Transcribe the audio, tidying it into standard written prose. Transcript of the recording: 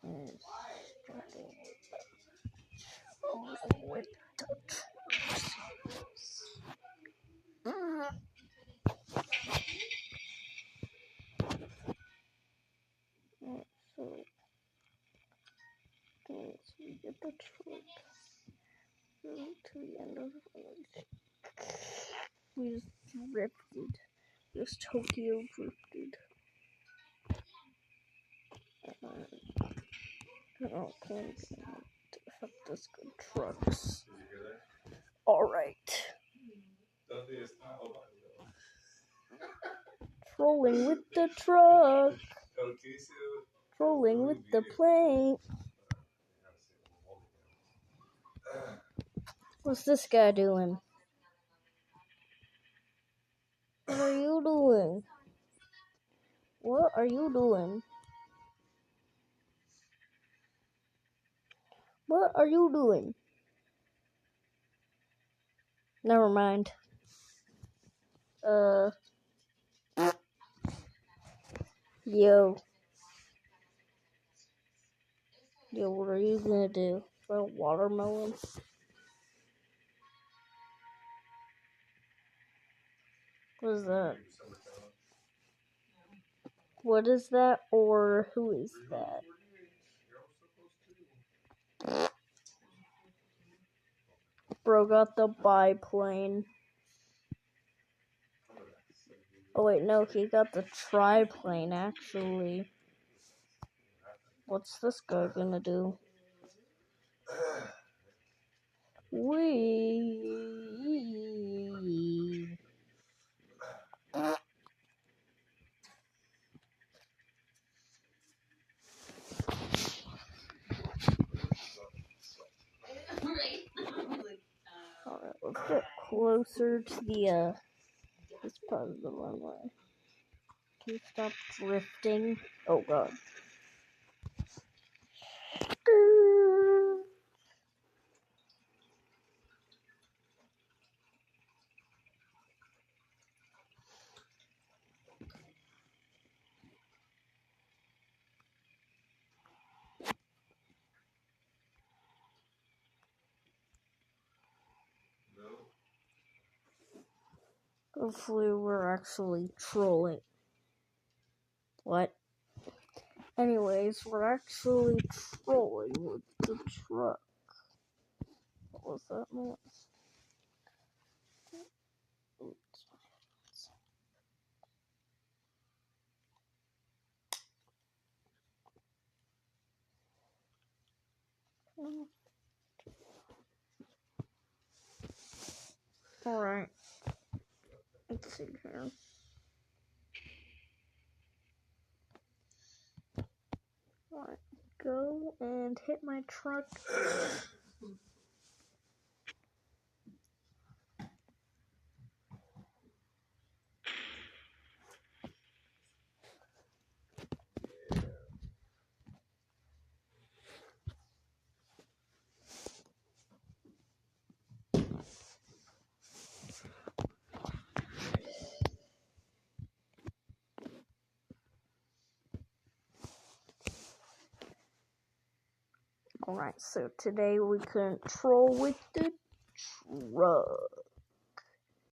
is starting with the trucks. So once we get the truck to the end of the village, we just drifted. Just Tokyo drifted. Okay, fuck this good trucks. Alright. Trolling with the truck. Trolling with the plane. What's this guy doing? What are you doing? What are you doing? What are you doing? Never mind. Yo, what are you gonna do? For a watermelon? What is that? What is that, or who is that? Bro got the biplane. Oh wait, no, he got the triplane, actually. What's this guy gonna do? Wee. Alright, let's get closer to the, this part of the runway. Can you stop drifting? Oh god. Hopefully we're actually trolling. What? Anyways, we're actually trolling with the truck. What was that noise? Alright. Let's see here. Alright. Go and hit my truck. Alright, so today we control with the truck.